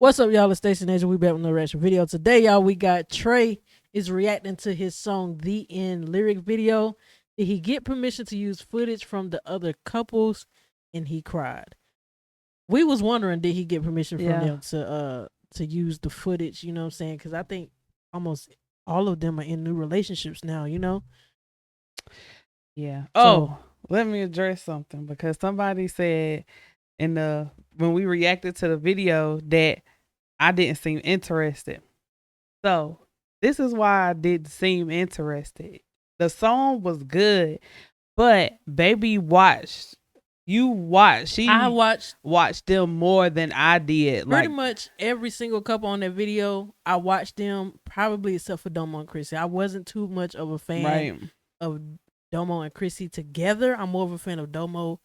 What's up, y'all? It's Station Nation. We back with another reaction video. Today, y'all, we got Trey is reacting to his song The End lyric video. Did he get permission to use footage from the other couples? And he cried. We was wondering, did he get permission from them to use the footage? You know what I'm saying? Because I think almost all of them are in new relationships now. You know? Yeah. Oh, let me address something because somebody said when we reacted to the video that I didn't seem interested. So this is why I didn't seem interested. The song was good, but baby I watched them more than I did. Pretty much every single couple on that video, I watched them, probably except for Domo and Chrissy. I wasn't too much of a fan of Domo and Chrissy together. I'm more of a fan of Domo,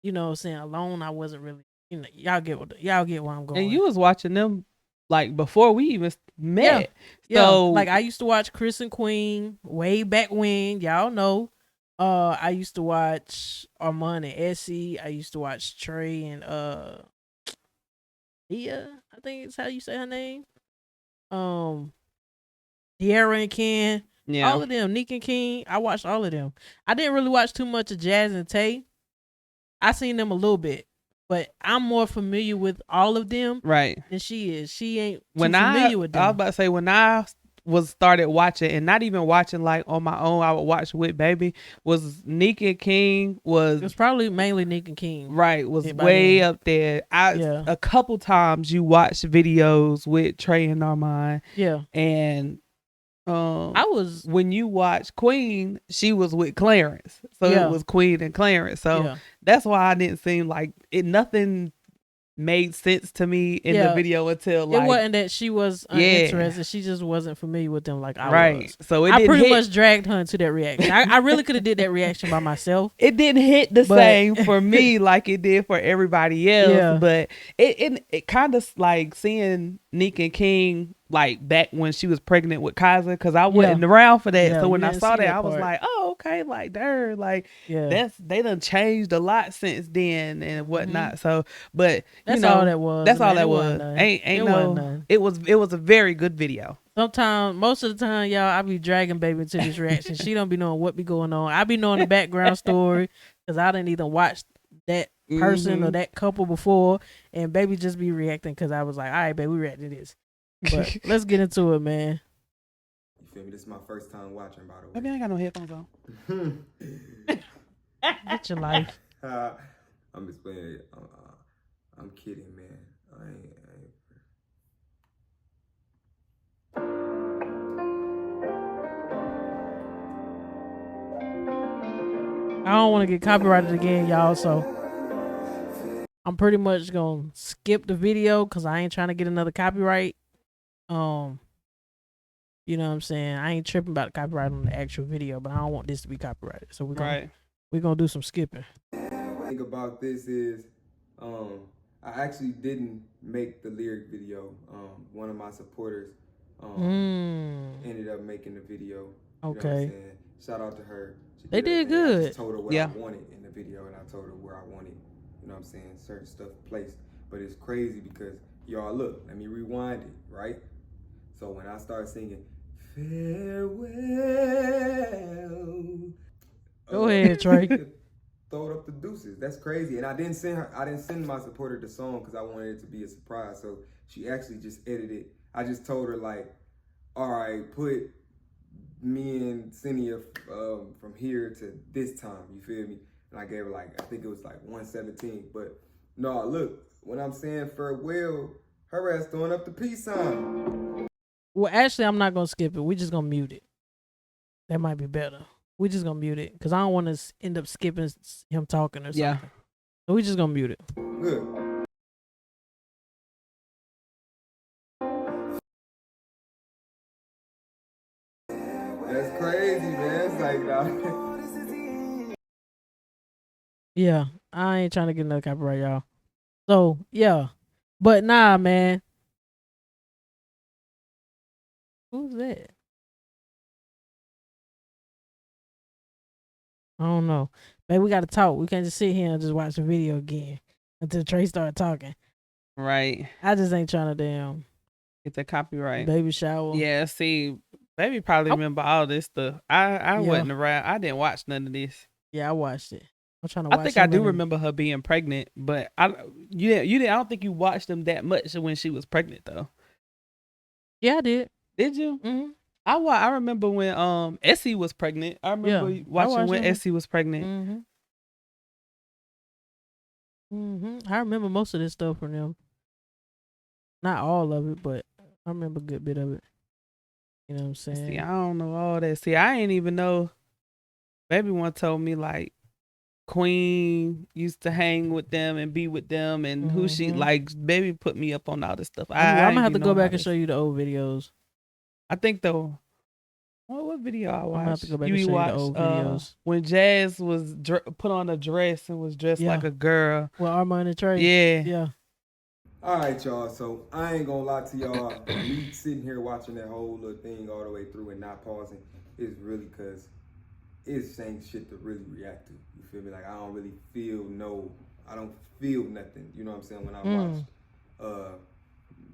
you know what I'm saying, alone. I wasn't really, you know, y'all get where I'm going. And you was watching them like before we even met. Yeah. So like I used to watch Chris and Queen way back when, y'all know. I used to watch Armand and Essie. I used to watch Trey and Dia, I think it's how you say her name. De'Ara and Ken. Yeah. All of them. Nick and King. I watched all of them. I didn't really watch too much of Jazz and Tay. I seen them a little bit, but I'm more familiar with all of them than she is. She ain't familiar with them. I was about to say, when I started watching, and not even watching like on my own, I would watch with baby, was Nick and King. It was probably mainly Nick and King. Right. Was way up there. A couple times you watched videos with Trey and Armand. Yeah. And when you watch Queen, she was with Clarence, so it was Queen and Clarence. So that's why I didn't seem like it. Nothing made sense to me in the video until it wasn't that she was uninterested. She just wasn't familiar with them like I was. So I pretty much dragged her into that reaction. I really could have did that reaction by myself. It didn't hit the same for me like it did for everybody else. But it kind of like seeing Nick and King like back when she was pregnant with Kaiser, because I wasn't around for that. So when I saw that, I was like, oh, okay, like they're like they done changed a lot since then and whatnot. So but that's all that was. That's all that was. It was a very good video. Sometimes, most of the time, y'all, I be dragging baby into this reaction. She don't be knowing what be going on. I be knowing the background story because I didn't even watch that person or that couple before, and baby just be reacting because I was like, all right, baby, we reacting to this. But let's get into it, man. You feel me? This is my first time watching, by the way. Maybe I ain't got no headphones on. Get your life. I'm just playing. I'm kidding, man. I don't want to get copyrighted again, y'all, so I'm pretty much gonna skip the video because I ain't trying to get another copyright. You know what I'm saying? I ain't tripping about the copyright on the actual video, but I don't want this to be copyrighted. So we're gonna do some skipping. The thing about this is, I actually didn't make the lyric video. One of my supporters ended up making the video. Okay. You know what I'm saying? Shout out to her. They did good. I just told her what I wanted in the video, and I told her where I wanted, you know what I'm saying, certain stuff placed. But it's crazy because, y'all, look, let me rewind it, right? So when I start singing, farewell. Go ahead, Trey. Throw it up the deuces. That's crazy. And I didn't send my supporter the song because I wanted it to be a surprise. So she actually just edited. I just told her, like, all right, put me and Cinia from here to this time, you feel me? And I gave her like, I think it was like 117. But no, look, when I'm saying farewell, her ass throwing up the peace sign. Well, actually, I'm not gonna skip it. We just gonna mute it. That might be better. We just gonna mute it because I don't want to end up skipping him talking or something. Yeah. So we just gonna mute it. Good. That's crazy, man. It's like, yeah, I ain't trying to get another copyright, y'all. So yeah, but nah, man. Who's that? I don't know. Maybe we gotta talk. We can't just sit here and just watch the video again until Trey start talking. Right. I just ain't trying to damn Get the copyright. baby shower. Yeah, see, baby probably remember all this stuff. I Yeah. wasn't around. I didn't watch none of this. Yeah, I watched it. I'm trying to I watch think I him do and- remember her being pregnant, but you didn't. I don't think you watched them that much when she was pregnant though. Yeah, I did. Did you? Mm-hmm. I remember when Essie was pregnant. I remember Yeah, I watching watched when him. Essie was pregnant. Mm-hmm. Mm-hmm. I remember most of this stuff from them. Not all of it, but I remember a good bit of it. You know what I'm saying? See, I don't know all that. See, I ain't even know. Baby one told me like Queen used to hang with them and be with them, and who she like. Baby put me up on all this stuff. I'm gonna have to go back and show you the old videos. I think though. What video I watched? I'm gonna have to go back and show you the old videos. When Jazz was put on a dress and was dressed like a girl. Well, Armand and Trey. Yeah. Yeah. All right, y'all. So I ain't gonna lie to y'all. Me sitting here watching that whole little thing all the way through and not pausing is really because it's ain't shit to really react to. You feel me? Like I don't really I don't feel nothing. You know what I'm saying? When I watched,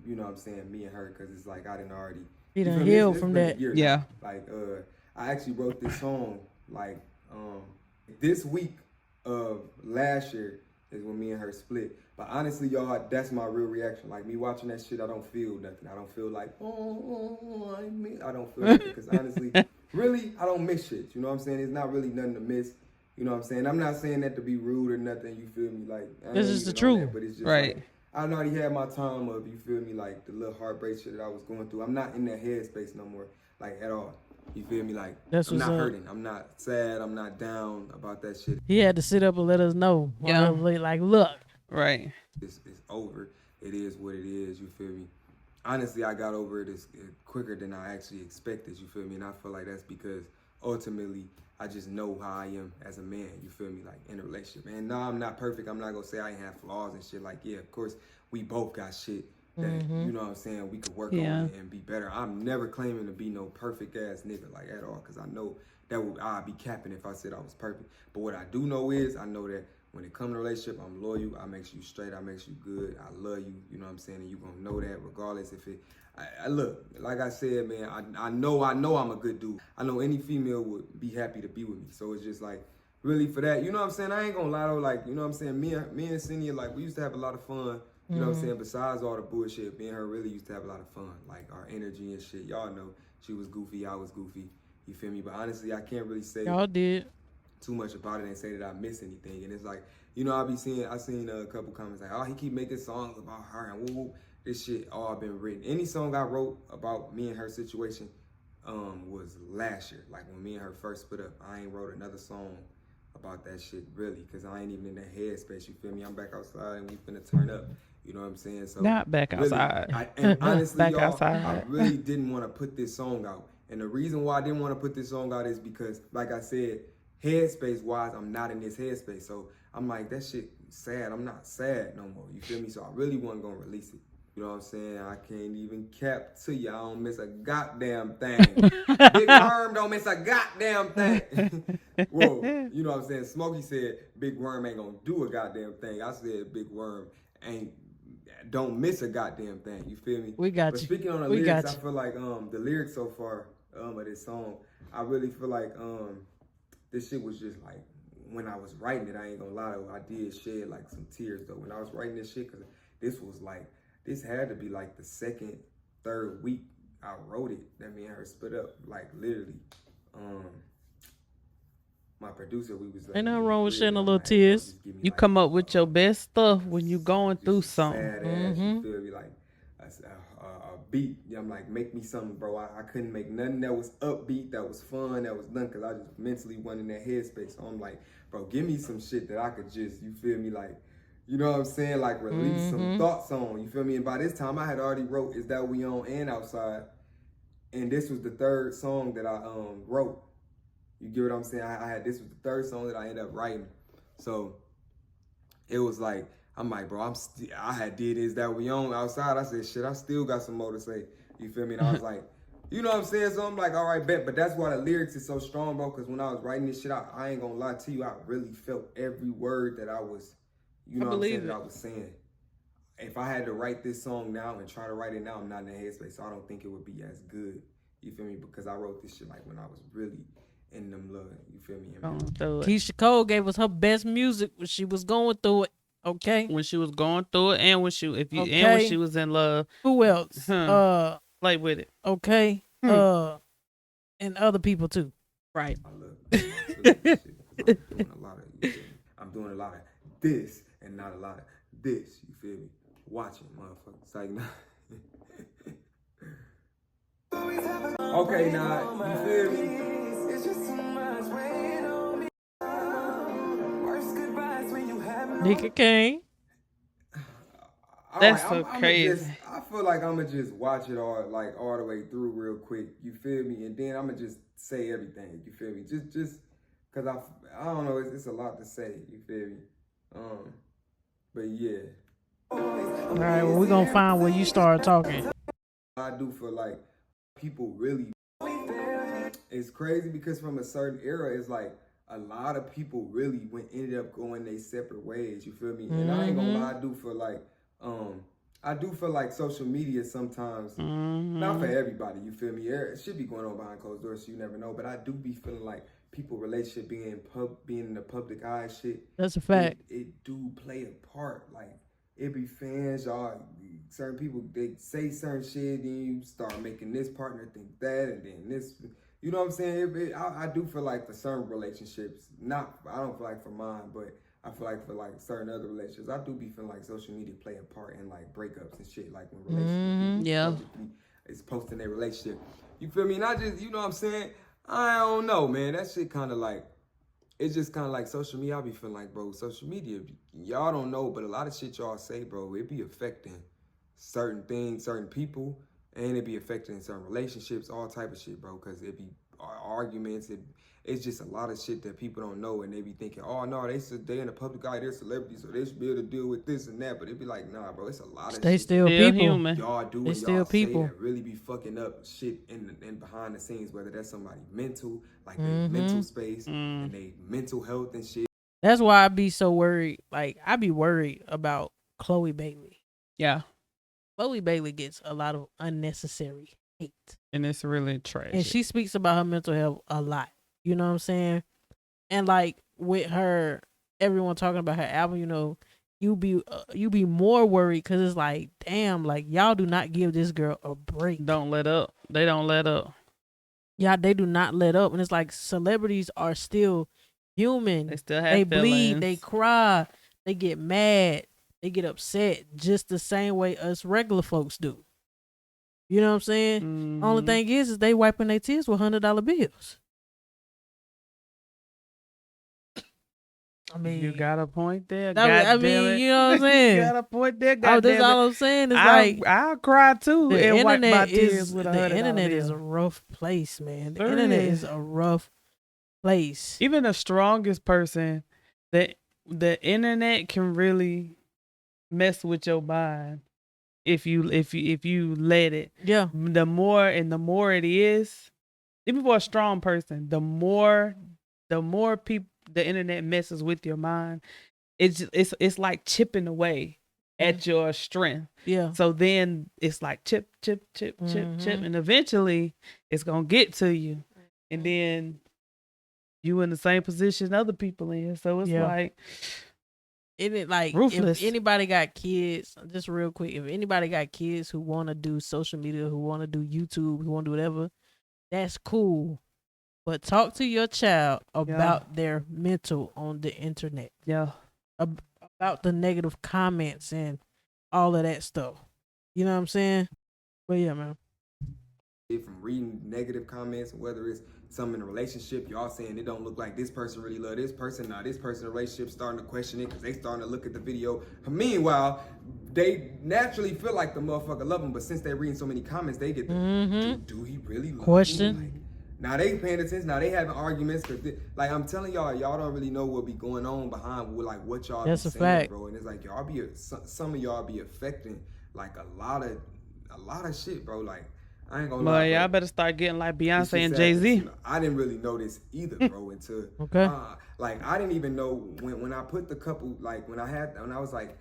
you know what I'm saying, me and her, because it's like I didn't already. He done healed from that. Yeah. Like I actually wrote this song like this week of last year is when me and her split. But honestly, y'all, that's my real reaction. Like me watching that shit, I don't feel nothing. I don't feel like I don't feel nothing because honestly, really, I don't miss shit. You know what I'm saying? There's not really nothing to miss. You know what I'm saying? I'm not saying that to be rude or nothing. You feel me? Like this is the truth. But it's just right. Like, I already had my time of, you feel me, like the little heartbreak shit that I was going through. I'm not in that headspace no more, like at all. You feel me? Like I'm not hurting. I'm not sad. I'm not down about that shit. He had to sit up and let us know. Yeah. Like, look. Right. It's over. It is what it is. You feel me? Honestly, I got over it quicker than I actually expected. You feel me? And I feel like that's because ultimately I just know how I am as a man. You feel me? Like in a relationship. And no, I'm not perfect. I'm not gonna say I ain't have flaws and shit. Like yeah, of course we both got shit that you know what I'm saying we could work on and be better. I'm never claiming to be no perfect ass nigga like at all, because I know that I'd be capping if I said I was perfect. But what I do know is I know that when it comes to relationship, I'm loyal. I make you straight. I make you good. I love you. You know what I'm saying? And you gonna know that regardless if it. I look, like I said, man. I know I'm a good dude. I know any female would be happy to be with me. So it's just like, really for that. You know what I'm saying? I ain't gonna lie though. Like, you know what I'm saying? Me and Cynthia, like, we used to have a lot of fun. You know what I'm saying? Besides all the bullshit, me and her really used to have a lot of fun. Like our energy and shit. Y'all know she was goofy. I was goofy. You feel me? But honestly, I can't really say. Y'all did. Too much about it and say that I miss anything. And it's like, you know, I seen a couple comments like, oh, he keep making songs about her and woo. This shit all been written. Any song I wrote about me and her situation was last year. Like when me and her first split up, I ain't wrote another song about that shit really, because I ain't even in that headspace. You feel me? I'm back outside and we finna turn up. You know what I'm saying? So not back really, outside. And honestly, back y'all, outside. I really didn't want to put this song out. And the reason why I didn't want to put this song out is because, like I said, headspace wise, I'm not in this headspace. So I'm like, that shit sad. I'm not sad no more. You feel me? So I really wasn't gonna release it. You know what I'm saying? I can't even cap to you. I don't miss a goddamn thing. Big Worm don't miss a goddamn thing. Whoa, you know what I'm saying? Smokey said Big Worm ain't gonna do a goddamn thing. I said Big Worm don't miss a goddamn thing. You feel me? We got but you. Speaking on the lyrics, I feel like the lyrics so far of this song, I really feel like this shit was just like, when I was writing it, I ain't gonna lie though, I did shed like some tears though when I was writing this shit, because this had to be like the second, third week I wrote it that me and her split up. Like literally, my producer, we was like, ain't nothing wrong with shedding a little tears. You like, come up with your best stuff when you going through something. Sad ass, you feel me? Like a beat. I'm like, make me something, bro. I couldn't make nothing that was upbeat, that was fun, that was done, because I just mentally went in that headspace. So I'm like, bro, give me some shit that I could just, you feel me, like, you know what I'm saying, like release some thoughts on. You feel me? And by this time, I had already wrote Is That We On and Outside, and this was the third song that I wrote. You get what I'm saying? This was the third song that I ended up writing. So it was like, I'm like, bro, I had did Is That We On Outside. I said, shit, I still got some more to say. You feel me? And I was like, you know what I'm saying? So I'm like, all right, bet. But that's why the lyrics is so strong, bro, because when I was writing this shit, I ain't gonna lie to you, I really felt every word that I was, you know what I'm saying, that I was saying. if I had to write this song now and try to write it now, I'm not in the headspace, so I don't think it would be as good. You feel me? Because I wrote this shit like when I was really in them love. You feel me? Keisha Cole gave us her best music when she was going through it. Okay. When she was going through it, and when she when she was in love. Who else? Play with it. Okay. And other people too. Right. I love it. I'm doing a lot of this and not a lot of this. You feel me? Watching, motherfucker. It's like, nah. Okay, now, you feel me? Nika Kane. That's so crazy. I feel like I'm gonna just watch it all the way through real quick. You feel me? And then I'm gonna just say everything. You feel me? Just cause I don't know. It's a lot to say. You feel me? But yeah. All right. Well, we're gonna find where you start talking. I do feel like people really. It's crazy because from a certain era, it's like a lot of people really ended up going their separate ways. You feel me? And I ain't gonna lie. I do feel like social media sometimes, not for everybody, you feel me? It should be going on behind closed doors, so you never know. But I do be feeling like people relationship being in the public eye shit. That's a fact. It do play a part. Like, it be fans, y'all. Certain people, they say certain shit, then you start making this partner think that, and then this. You know what I'm saying? I do feel like for certain relationships, I don't feel like for mine, but I feel like for like certain other relationships, I do be feeling like social media play a part in like breakups and shit, like when relationships is posting their relationship. You feel me? Not just, you know what I'm saying? I don't know, man. That shit kind of like, it's just kind of like social media. I be feeling like, bro, social media, y'all don't know, but a lot of shit y'all say, bro, it be affecting certain things, certain people, and it be affecting certain relationships, all type of shit, bro, because it be arguments. It's just a lot of shit that people don't know, and they be thinking, oh, no, they in the public eye, they're celebrities, so they should be able to deal with this and that, but it be like, nah, bro, it's a lot of they shit. still people. Human. Y'all do what y'all say that really be fucking up shit in behind the scenes, whether that's somebody mental, like their mental space, and they mental health and shit. That's why I be so worried. Like, I be worried about Chloe Bailey. Yeah. Chloe Bailey gets a lot of unnecessary hate. And it's really trash. And she speaks about her mental health a lot. You know what I'm saying? And like with her, everyone talking about her album, you know, you be more worried because it's like, damn, like y'all do not give this girl a break. Don't let up. They don't let up. Yeah, they do not let up. And it's like celebrities are still human. They still have They feelings. bleed, they cry, they get mad, they get upset just the same way us regular folks do. You know what I'm saying? Only thing is they wiping their tears with $100 bills. I mean, you got a point there. I mean, you know what I'm saying? You got a point there. That's all I'm saying. It's like I'll cry too. The and wipe my internet tears with the internet bill. is a rough place, man. The internet is a rough place. Even the strongest person, the internet can really mess with your mind if you let it. Yeah. The more it is, even for a strong person, the more people the internet messes with your mind, it's like chipping away at your strength. Yeah. So then it's like chip, and eventually it's gonna get to you, and then you in the same position other people in. So it's like, isn't it like ruthless. If anybody got kids, just real quick, if anybody got kids who want to do social media, who want to do YouTube, who want to do whatever, that's cool. But talk to your child about their mental on the internet. Yeah. About the negative comments and all of that stuff. You know what I'm saying? But yeah, man. From reading negative comments, whether it's some in a relationship, y'all saying it don't look like this person really love this person. Now this person in a relationship starting to question it because they starting to look at the video. Meanwhile, they naturally feel like the motherfucker love them, but since they reading so many comments, they get the do he really love question? me? Like, now they paying attention. Now they having arguments because, like I'm telling y'all don't really know what be going on behind like what y'all That's be a saying, fact, bro. And it's like y'all be some of y'all be affecting like a lot of shit, bro. Like I ain't gonna lie. Y'all better start getting like Beyonce and Jay-Z. You know, I didn't really know this either, bro. Until like I didn't even know when I put the couple like when I was like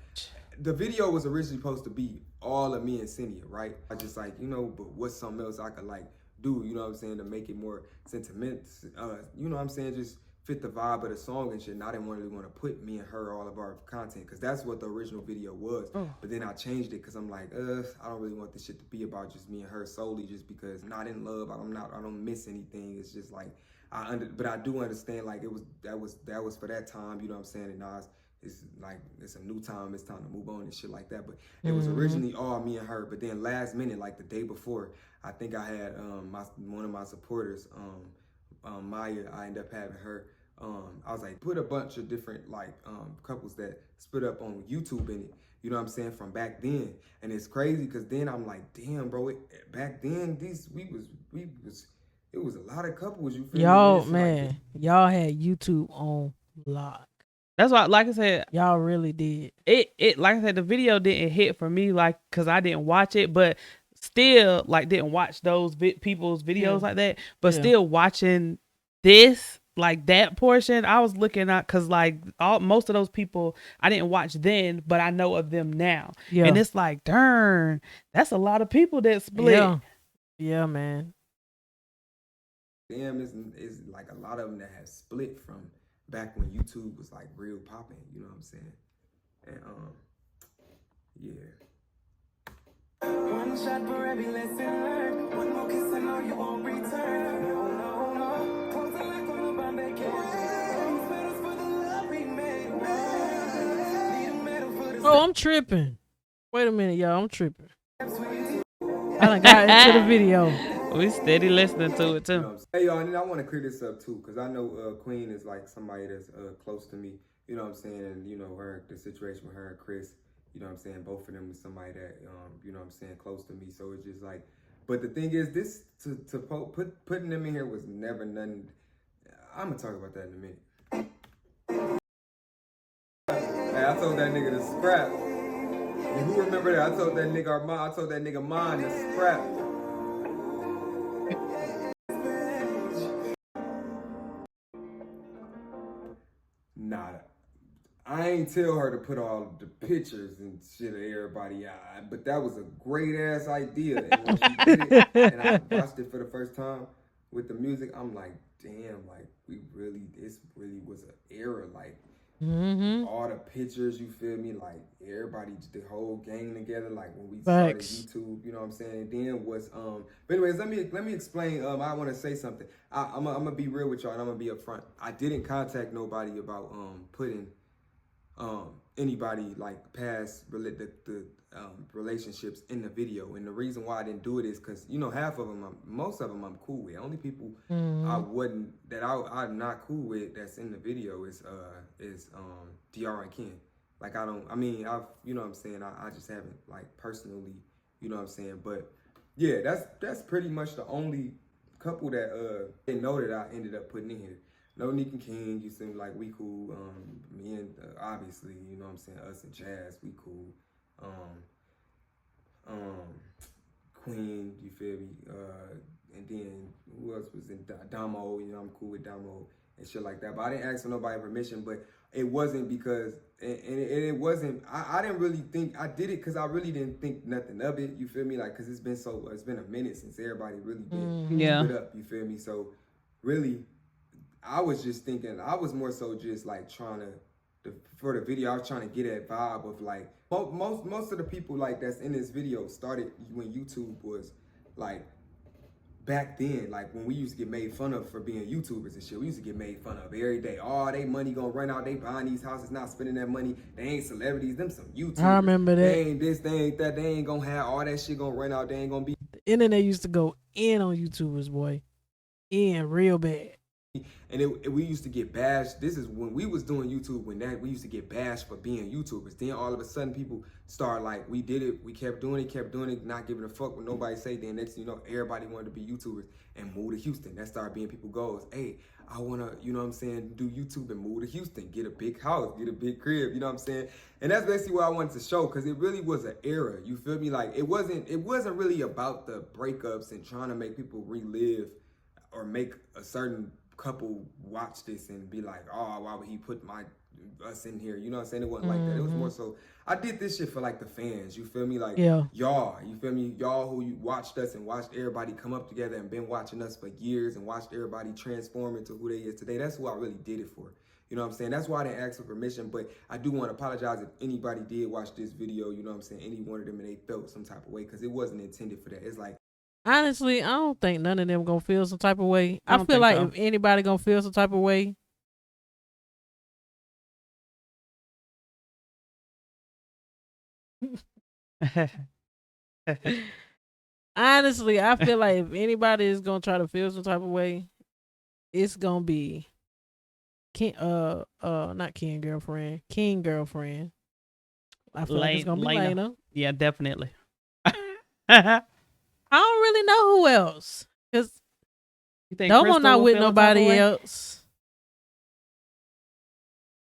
the video was originally supposed to be all of me and Cynthia, right? I just like, but what's something else I could like do, you know what I'm saying, to make it more sentiment, you know what I'm saying, just fit the vibe of the song and shit. And I didn't really want to put me and her all of our content, because that's what the original video was. But then I changed it because I'm like, I don't really want this shit to be about just me and her solely, just because I'm not in love. I don't miss anything. It's just like but I do understand, like, that was for that time, you know what I'm saying. And now it's like it's a new time. It's time to move on and shit like that. But it was originally all me and her. But then last minute, like the day before, I think I had one of my supporters, Maya. I ended up having her. I was like, put a bunch of different like couples that split up on YouTube in it. You know what I'm saying, from back then. And it's crazy because then I'm like, damn, bro. Back then, it was a lot of couples. You feel y'all, me? man, like, y'all had YouTube on lock. That's why, like I said, y'all really did. It like I said, the video didn't hit for me, like, cause I didn't watch it, but still, like, didn't watch those people's videos like that. But still watching this, like that portion, I was looking at, cause like most of those people I didn't watch then, but I know of them now. Yeah. And it's like, darn, that's a lot of people that split. Yeah, man. Damn, is like a lot of them that have split from back when YouTube was like real popping, you know what I'm saying? And One shot for every lesson learned. One more kiss and all you won't return. No. Close the light from the Bombay medals for the love we made. Need a medal for the I'm tripping. Wait a minute, y'all. I'm tripping. I done got into the video. We steady listening to it too. Hey y'all, and I want to clear this up too, because I know Queen is like somebody that's close to me. You know what I'm saying? And the situation with her and Chris, you know what I'm saying? Both of them was somebody that you know what I'm saying, close to me. So it's just like, but the thing is, this putting them in here was never nothing. I'm gonna talk about that in a minute. Hey, I told that nigga to scrap. And who remember that? I told that nigga mine to scrap. Nah, I ain't tell her to put all the pictures and shit of everybody, but that was a great ass idea. And when she did it, and I watched it for the first time with the music, I'm like, damn, like this really was an era, like all the pictures, you feel me, like everybody, the whole gang together, like when we started YouTube, you know what I'm saying. And then but anyways, let me explain. I want to say something. I'm gonna be real with y'all, and I'm gonna be upfront. I didn't contact nobody about putting anybody like past the relationships in the video. And the reason why I didn't do it is because most of them I'm cool with. Only people I'm not cool with that's in the video is DR and Ken. Like I've you know what I'm saying, I just haven't like personally, you know what I'm saying. But yeah, that's pretty much the only couple that they know that I ended up putting in here. No Nick and King, you seem like we cool. Me and obviously, you know what I'm saying, us and Jazz, we cool. Queen, you feel me? And then who else was in Damo? You know, I'm cool with Damo and shit like that. But I didn't ask for nobody's permission. But it wasn't because, and it wasn't. I didn't really think I did it because I really didn't think nothing of it. You feel me? Like, because it's been a minute since everybody really been split up. You feel me? So really, I was just thinking, I was more so just like trying to, for the video, I was trying to get that vibe of like, most of the people like that's in this video started when YouTube was like, back then, like when we used to get made fun of for being YouTubers and shit. We used to get made fun of every day. Oh, they money gonna run out, they buying these houses, not spending that money. They ain't celebrities, them some YouTubers. I remember that. They ain't this, they ain't that, they ain't gonna have all that shit gonna run out, they ain't gonna be. The internet used to go in on YouTubers, boy. In real bad. And we used to get bashed. This is when we was doing YouTube, we used to get bashed for being YouTubers. Then all of a sudden people start like, we did it, we kept doing it, not giving a fuck what nobody say. Then next thing you know, everybody wanted to be YouTubers and move to Houston. That started being people goals. Hey, I wanna, you know what I'm saying, do YouTube and move to Houston, get a big house, get a big crib, you know what I'm saying? And that's basically what I wanted to show, because it really was an era, you feel me? Like it wasn't really about the breakups and trying to make people relive or make a certain couple watch this and be like, oh, why would he put my us in here. You know what I'm saying? It wasn't like that. It was more so I did this shit for like the fans. You feel me? Like y'all. You feel me? Y'all who you watched us and watched everybody come up together and been watching us for years and watched everybody transform into who they is today. That's who I really did it for. You know what I'm saying? That's why I didn't ask for permission, but I do want to apologize if anybody did watch this video, you know what I'm saying, any one of them and they felt some type of way, because it wasn't intended for that. It's like, honestly, I don't think none of them gonna feel some type of way. I feel like if anybody gonna feel some type of way, honestly, I feel like if anybody is gonna try to feel some type of way, it's gonna be not King girlfriend. I feel like it's gonna be Lena. Yeah, definitely. I don't really know who else, because Domo not with nobody else.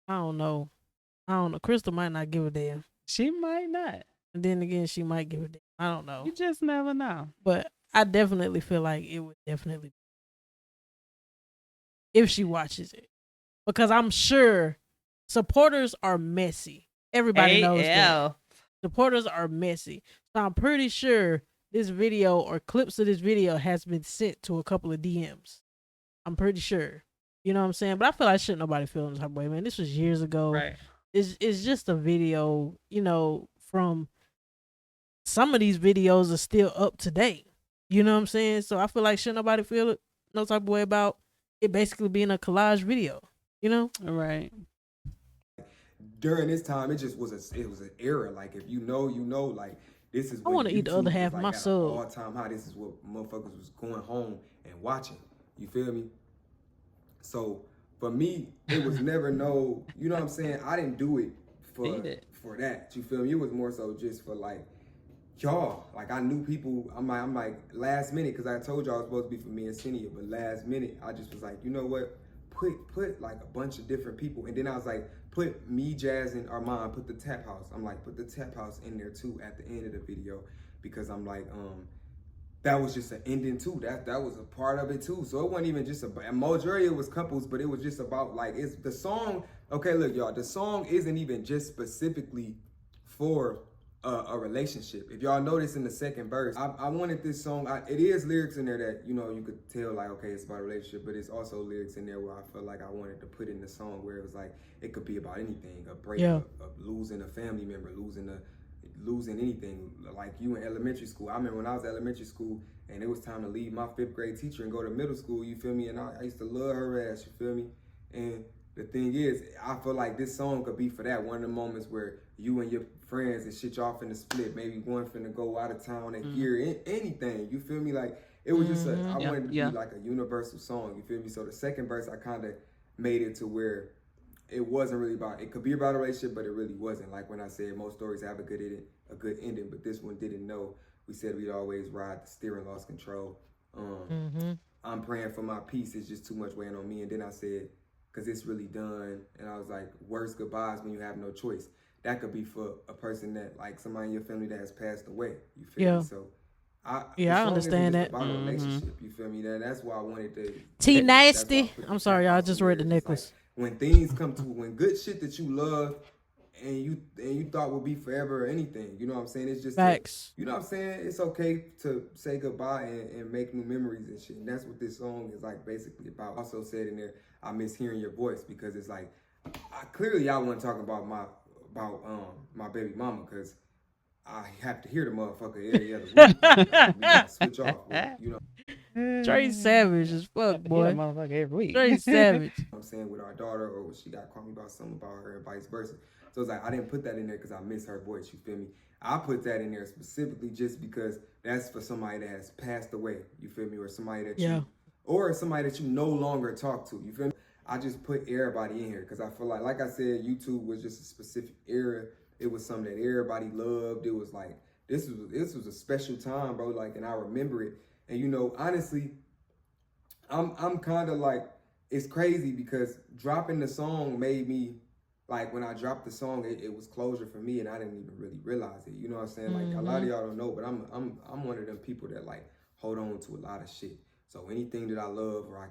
I don't know. Crystal might not give a damn. She might not. And then again, she might give a damn. I don't know. You just never know. But I definitely feel like it would definitely, if she watches it, because I'm sure supporters are messy. Everybody knows that. Supporters are messy. So I'm pretty sure this video or clips of this video has been sent to a couple of DMs. I'm pretty sure. You know what I'm saying? But I feel like shouldn't nobody feel in this type of way, man. This was years ago. Right. It's just a video, you know, from some of these videos are still up to date. You know what I'm saying? So I feel like shouldn't nobody feel it no type of way about it basically being a collage video, you know? Right. During this time, it was an era. Like, if you know, like, this is I want to eat the other half of my sub. All time high. This is what motherfuckers was going home and watching. You feel me? So for me, it was never no. You know what I'm saying? I didn't do it for that. You feel me? It was more so just for like y'all. Like, I knew people. I'm like last minute, because I told y'all it was supposed to be for me and Cynthia, but last minute I just was like, you know what? Put like a bunch of different people, and then I was like, put me, Jazz, and Armand. Put the tap house. I'm like, put the tap house in there too at the end of the video, because I'm like, that was just an ending too. That was a part of it too. So it wasn't even just about. Majority it was couples, but it was just about like, it's the song. Okay, look, y'all, the song isn't even just specifically for a relationship. If y'all notice in the second verse, I wanted this song. It is lyrics in there that, you know, you could tell like, okay, it's about a relationship, but it's also lyrics in there where I felt like I wanted to put in the song where it was like, it could be about anything, a breakup, losing a family member, losing anything. Like you in elementary school. I remember when I was in elementary school and it was time to leave my 5th grade teacher and go to middle school, you feel me? And I used to love her ass, you feel me? And the thing is, I feel like this song could be for that. One of the moments where you and your friends and shit y'all finna split. Maybe one finna go out of town that year. Anything. You feel me? Like, it was just I wanted it to be like a universal song. You feel me? So the second verse, I kind of made it to where it wasn't really about, it could be about a relationship, but it really wasn't. Like when I said most stories have a good ending, but this one didn't know. We said we'd always ride the steering, lost control. I'm praying for my peace. It's just too much weighing on me. And then I said, because it's really done. And I was like, worst goodbyes when you have no choice. That could be for a person that, like, somebody in your family that has passed away. You feel me? So I understand that. About a relationship, you feel me? That's why I wanted to. T Nasty. I'm sorry, y'all. I just read the necklace. Like, when things come to, when good shit that you love and you thought would be forever or anything, you know what I'm saying? It's just facts. You know what I'm saying? It's okay to say goodbye and make new memories and shit. And that's what this song is like basically about. I also said in there, I miss hearing your voice, because it's like, clearly I wasn't talking about my baby mama, because I have to hear the motherfucker every other week. We gotta switch off, you know. Trey savage as fuck, boy. Motherfucker every week. Trey savage. I'm saying with our daughter, or she got called me about something about her and vice versa. So it's like, I didn't put that in there because I miss her voice, you feel me? I put that in there specifically just because that's for somebody that has passed away, you feel me? Or somebody that or somebody that you no longer talk to, you feel me? I just put everybody in here because I feel like I said, YouTube was just a specific era. It was something that everybody loved. It was like, this was a special time, bro. Like, and I remember it. And you know, honestly, I'm kind of like, it's crazy because dropping the song made me, like, when I dropped the song, it was closure for me, and I didn't even really realize it. You know what I'm saying? Like, a lot of y'all don't know, but I'm one of them people that like hold on to a lot of shit. So anything that I love or I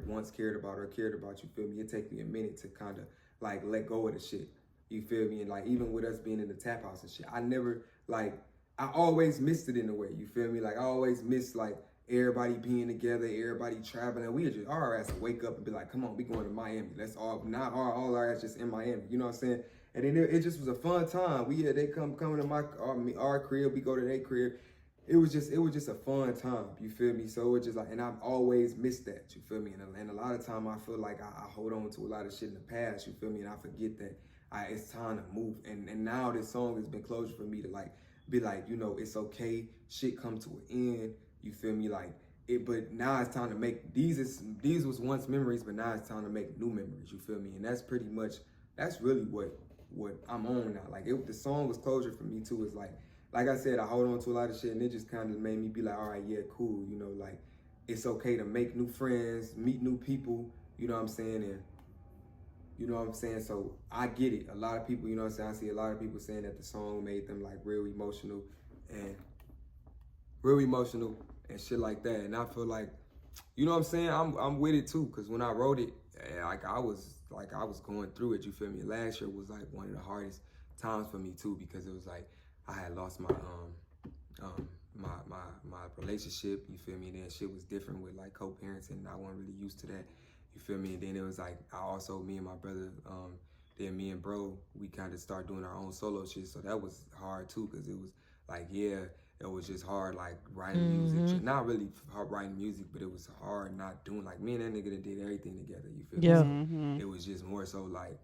once cared about or cared about, you feel me? It takes me a minute to kind of like let go of the shit. You feel me? And like even with us being in the tap house and shit, I never like I always missed it in a way. You feel me? Like I always missed like everybody being together, everybody traveling. We just our ass to wake up and be like, come on, we going to Miami. Let's not all our ass just in Miami. You know what I'm saying? And then it just was a fun time. They coming to our crib, we go to their crib. It was just a fun time. You feel me? So it just like, and I've always missed that. You feel me? And a lot of time I feel like I hold on to a lot of shit in the past. You feel me? And I forget that it's time to move. And now this song has been closure for me to like be like, you know, it's okay. Shit come to an end. You feel me? Like it, but now it's time to make these was once memories, but now it's time to make new memories. You feel me? And that's pretty much really what I'm on now. Like the song was closure for me too. It's like I said, I hold on to a lot of shit, and it just kind of made me be like, all right, yeah, cool. You know, like it's okay to make new friends, meet new people. You know what I'm saying? And you know what I'm saying? So I get it. A lot of people, you know what I'm saying? I see a lot of people saying that the song made them like real emotional and shit like that. And I feel like, you know what I'm saying? I'm with it too, cause when I wrote it, like I was going through it. You feel me? Last year was like one of the hardest times for me too, because it was like I had lost my my relationship. You feel me? And then shit was different with like co-parenting, and I wasn't really used to that. You feel me? And then it was like me and my brother, then me and bro, we kind of started doing our own solo shit. So that was hard too, cause it was like, yeah, it was just hard like writing music. Not really hard writing music, but it was hard not doing, like me and that nigga that did everything together. You feel me? So it was just more so like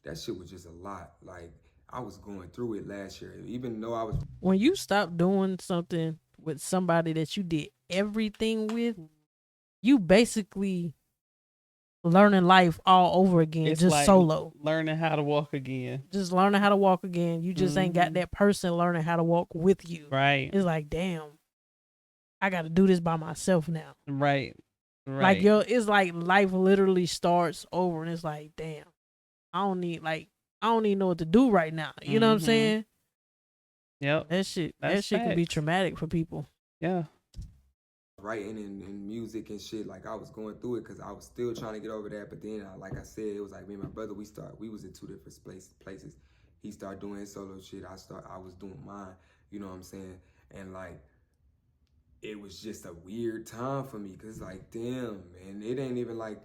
that shit was just a lot. Like I was going through it last year, even though I was. When you stop doing something with somebody that you did everything with, you basically learning life all over again, it's just like solo. Learning how to walk again. Just learning how to walk again. You just ain't got that person learning how to walk with you. Right. It's like, damn, I got to do this by myself now. Right. Like, yo, it's like life literally starts over, and it's like, damn, I don't even know what to do right now. You know what I'm saying? Yep. That shit can be traumatic for people. Yeah. Writing and music and shit, like I was going through it because I was still trying to get over that. But then, like I said, it was like me and my brother, we was in two different places. He started doing his solo shit. I was doing mine. You know what I'm saying? And like, it was just a weird time for me because like, damn, man, it ain't even like,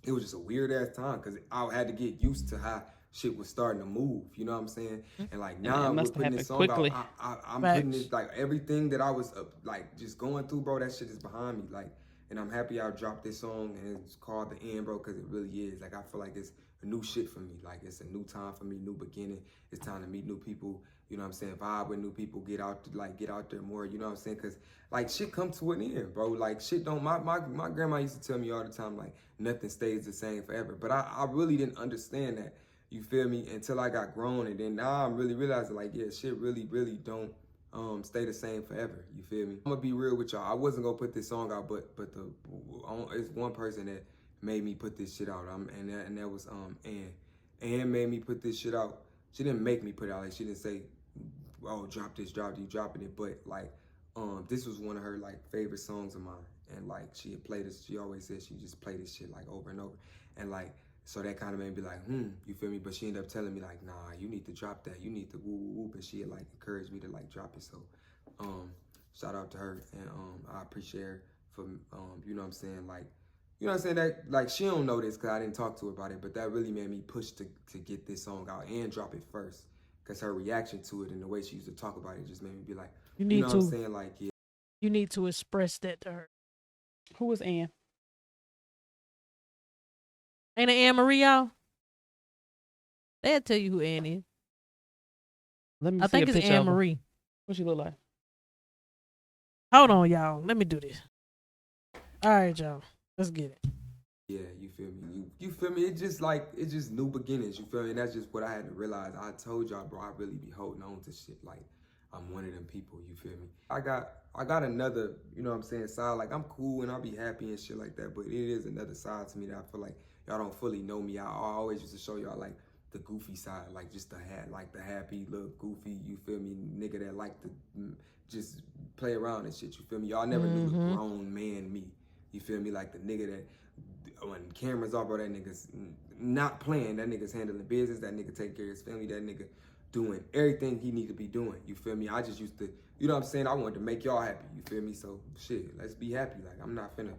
it was just a weird ass time because I had to get used to how shit was starting to move, you know what I'm saying? And like now we're putting this song quickly. Out, I'm putting it, like everything that I was like just going through, bro, that shit is behind me. Like, and I'm happy I dropped this song and it's called The End, bro, because it really is. Like, I feel like it's a new shit for me. Like, it's a new time for me, new beginning. It's time to meet new people, you know what I'm saying? Vibe with new people, get out there more, you know what I'm saying? Because like shit come to an end, bro. Like shit don't, my grandma used to tell me all the time, like nothing stays the same forever. But I really didn't understand that. You feel me? Until I got grown, and then now I'm really realizing like, yeah, shit really don't stay the same forever. You feel me? I'm gonna be real with y'all. I wasn't gonna put this song out, but it's one person that made me put this shit out. And that was Ann. Ann made me put this shit out. She didn't make me put it out. Like she didn't say, "Oh, drop this, drop it, you dropping it." But like, this was one of her like favorite songs of mine, and like she had played this. She always said she just played this shit like over and over, and like. So that kind of made me be like, you feel me? But she ended up telling me like, nah, you need to drop that. You need to whoop, whoop, whoop. And she had like encouraged me to like drop it. So, shout out to her. And I appreciate her for, you know what I'm saying? Like, you know what I'm saying? That, like, she don't know this because I didn't talk to her about it. But that really made me push to get this song out and drop it first. Because her reaction to it and the way she used to talk about it just made me be like, you know what I'm saying? Like, yeah. You need to express that to her. Who was Ann? Ain't it Anne Marie, y'all? They'll tell you who Ann is. Let me I think it's Anne Marie. What she look like? Hold on, y'all. Let me do this. All right, y'all. Let's get it. Yeah, you feel me? You feel me? It's just new beginnings. You feel me? And that's just what I had to realize. I told y'all, bro, I really be holding on to shit. Like, I'm one of them people. You feel me? I got another, you know what I'm saying, side. Like, I'm cool and I'll be happy and shit like that. But it is another side to me that I feel like y'all don't fully know me. I always used to show y'all like the goofy side, like just the happy little goofy, you feel me, nigga that like to just play around and shit. You feel me? Y'all never knew the grown man me. You feel me? Like the nigga that when cameras off, bro, that nigga's not playing. That nigga's handling business. That nigga taking care of his family. That nigga doing everything he need to be doing. You feel me? I just used to, you know what I'm saying? I wanted to make y'all happy. You feel me? So shit, let's be happy. Like I'm not finna,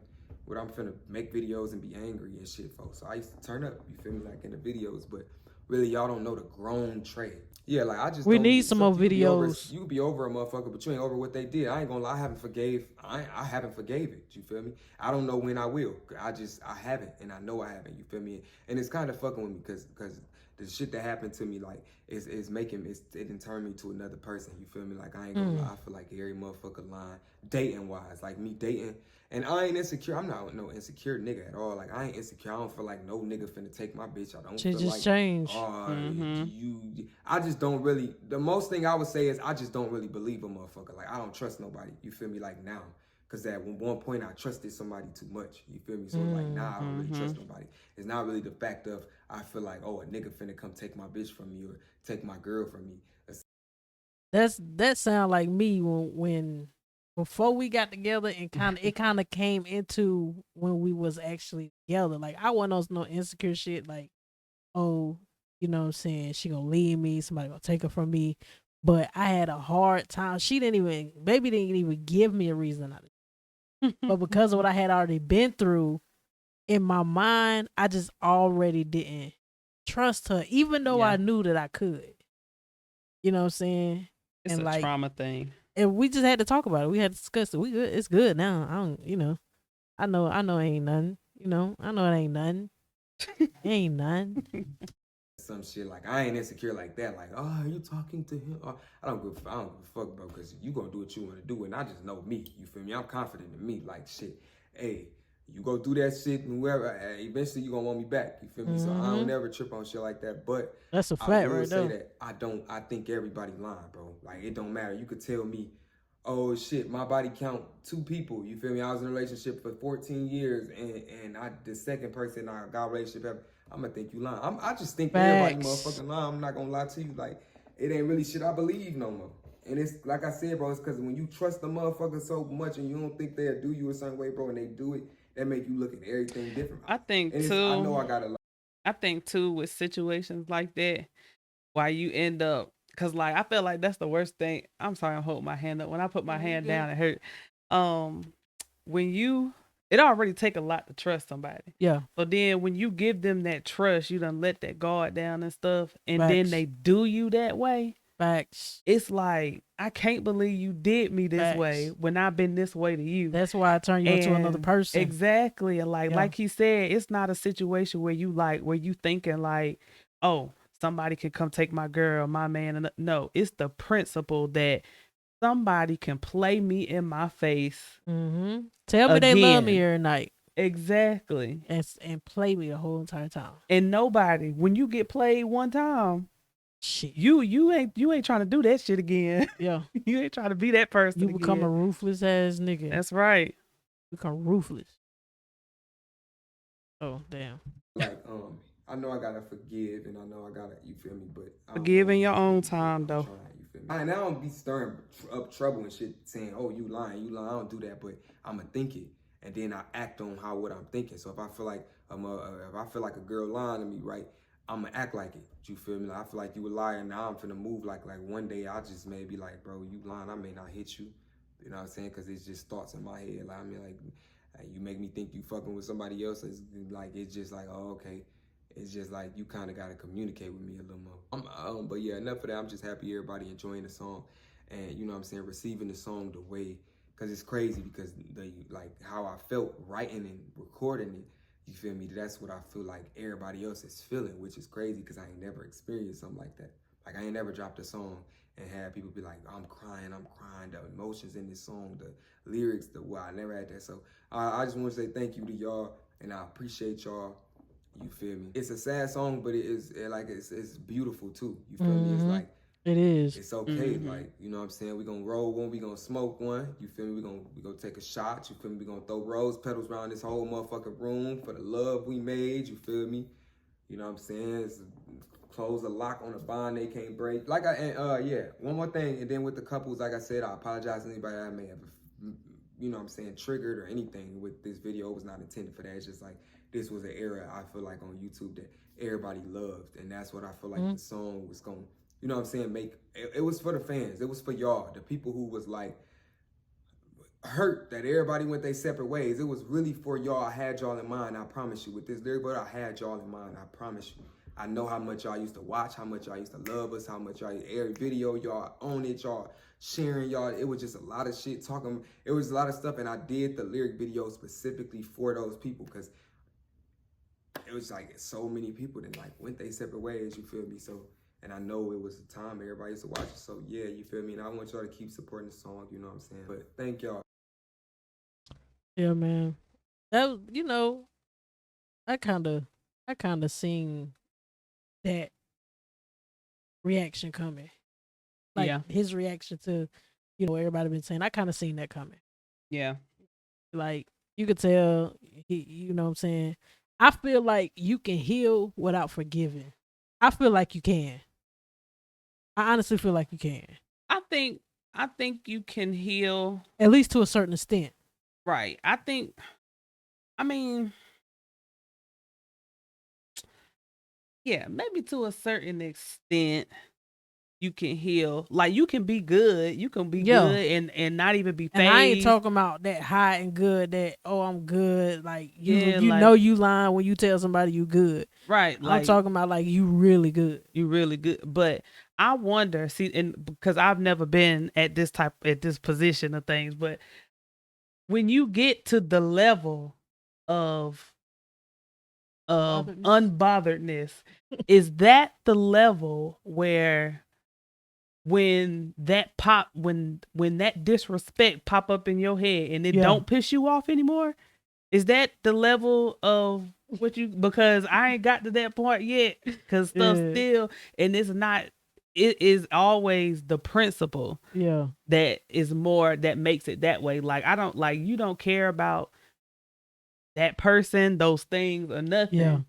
I'm finna make videos and be angry and shit, folks. So I used to turn up. You feel me? Like in the videos, but really y'all don't know the grown Trey. Yeah, like I just we don't, need some more videos. You could be over a motherfucker, but you ain't over what they did. I ain't gonna lie, I haven't forgave it. You feel me? I don't know when I will. I haven't, and I know I haven't. You feel me? And it's kind of fucking with me because the shit that happened to me, like, is making it didn't turn me to another person. You feel me? Like I ain't gonna lie, I feel like every motherfucker line dating wise, like me dating. And I ain't insecure. I'm not no insecure nigga at all. Like I ain't insecure. I don't feel like no nigga finna take my bitch. I don't Shit feel just like changed. I just don't really. The most thing I would say is I just don't really believe a motherfucker. Like I don't trust nobody. You feel me? Like now, cause at one point I trusted somebody too much. You feel me? So like now I don't really trust nobody. It's not really the fact of I feel like, oh, a nigga finna come take my bitch from me or take my girl from me. That sound like me when before we got together, and it kind of came into when we was actually together. Like I wasn't on no insecure shit. Like, oh, you know what I'm saying, she gonna leave me, somebody gonna take her from me. But I had a hard time. Baby didn't even give me a reason not to. But because of what I had already been through, in my mind, I just already didn't trust her, even though I knew that I could. You know what I'm saying? It's and a like, trauma thing. And we just had to talk about it. We had to discuss it. We good. It's good now. I don't, I know it ain't nothing. I know it ain't nothing. It ain't nothing. Some shit like I ain't insecure like that. Like, oh, are you talking to him? I don't give a fuck, bro, because you gonna do what you want to do, and I just know me. You feel me? I'm confident in me. Like shit, hey, you go do that shit, and whoever, eventually you gonna want me back. You feel me? So I don't ever trip on shit like that. But that's a fact, I will right say there. that I think everybody lying, bro. Like it don't matter. You could tell me, oh shit, my body count 2 people. You feel me? I was in a relationship for 14 years, and the second person I got a relationship ever. I'm gonna think you lying. I just think everybody motherfucking lying. I'm not gonna lie to you. Like it ain't really shit I believe no more. And it's like I said, bro. It's because when you trust the motherfucker so much and you don't think they'll do you a certain way, bro, and they do it, that make you look at everything different. I think too. I know I gotta. I think too with situations like that, why you end up, cause like I feel like that's the worst thing. I'm sorry, I'm holding my hand up. When I put my hand down, it hurt. When it already take a lot to trust somebody. Yeah. So then when you give them that trust, you done let that guard down and stuff, and then they do you that way. Facts. It's like, I can't believe you did me this way when I've been this way to you. That's why I turn you into another person. Exactly. And like he said, it's not a situation where you thinking like, oh, somebody can come take my girl, my man. No, it's the principle that somebody can play me in my face. Tell me they love me every night. Exactly. And play me the whole entire time. And nobody, when you get played one time, shit, you ain't trying to do that shit again. Yeah. You ain't trying to be that person You become a ruthless ass nigga. That's right. You become ruthless. Oh, damn. Like, I know I gotta forgive, and I know I gotta, you feel me, but forgive in your own time, though. I don't be stirring up trouble and shit, saying, "Oh, you lying." I don't do that, but I'ma think it, and then I act on what I'm thinking. So if I feel like a girl lying to me, right, I'ma act like it. You feel me? Like, I feel like you a liar. Now I'm finna move like one day I just may be like, bro, you lying. I may not hit you. You know what I'm saying? Because it's just thoughts in my head. Like, I mean, like you make me think you fucking with somebody else. It's just like, oh, okay. It's just like you kind of got to communicate with me a little more. But yeah, enough of that. I'm just happy everybody enjoying the song, and you know what I'm saying, receiving the song the way, because it's crazy because how I felt writing and recording it. You feel me? That's what I feel like everybody else is feeling, which is crazy because I ain't never experienced something like that. Like I ain't never dropped a song and had people be like, I'm crying. The emotions in this song, the lyrics, I never had that. So I just want to say thank you to y'all, and I appreciate y'all. You feel me? It's a sad song, but it's beautiful too. You feel me? It's like it is. It's okay. Like, you know what I'm saying? We gonna roll one, we gonna smoke one. You feel me? We gonna take a shot. You feel me? We gonna throw rose petals around this whole motherfucking room for the love we made. You feel me? You know what I'm saying? It's close a lock on a bond they can't break. One more thing, and then with the couples, like I said, I apologize to anybody I may have, you know what I'm saying, triggered or anything with this video. It was not intended for that. It's just like, this was an era I feel like on YouTube that everybody loved, and that's what I feel like the song was going. You know what I'm saying? It was for the fans. It was for y'all, the people who was like hurt that everybody went their separate ways. It was really for y'all. I had y'all in mind. I promise you. With this lyric, but I had y'all in mind. I promise you. I know how much y'all used to watch, how much y'all used to love us, how much y'all every video y'all own it, y'all sharing y'all. It was just a lot of shit talking. It was a lot of stuff, and I did the lyric video specifically for those people because it was like so many people that like went their separate ways. You feel me? So. And I know it was a time everybody used to watch it. So, yeah, you feel me? And I want y'all to keep supporting the song, you know what I'm saying? But thank y'all. Yeah, man. That, you know, I kind of seen that reaction coming. Like, his reaction to, you know, everybody been saying. I kind of seen that coming. Yeah. Like, you could tell, you know what I'm saying? I feel like you can heal without forgiving. I feel like you can. I honestly feel like you can. I think you can heal. At least to a certain extent. Right. I mean, yeah, maybe to a certain extent you can heal. Like you can be good. You can be good and not even be fazed. And I ain't talking about that high and good that, oh, I'm good. Like you know you lying when you tell somebody you good. Right. Like, I'm talking about like you really good. You really good. But I wonder, see, and because I've never been at this position of things, but when you get to the level of unbotheredness, is that the level where when that disrespect pop up in your head and it don't piss you off anymore? Is that the level of what you, because I ain't got to that point yet, because stuff still, and it's not, it is always the principle that is more, that makes it that way. Like, I don't, like, you don't care about that person, those things or nothing,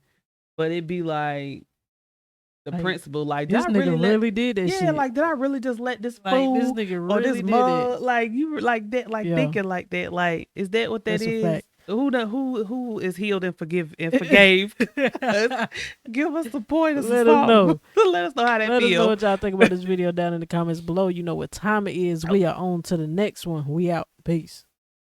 but it'd be like the principle, like, this nigga really did that shit. Yeah, like, did I really just let this fool this nigga really or this mug, like, you were like that, like thinking like that, like, is that what that is? A fact. Who is healed and forgave? Give us the point. Let us know. Let us know how that feels. Let us know what y'all think about this video down in the comments below. You know what time it is. We are on to the next one. We out. Peace.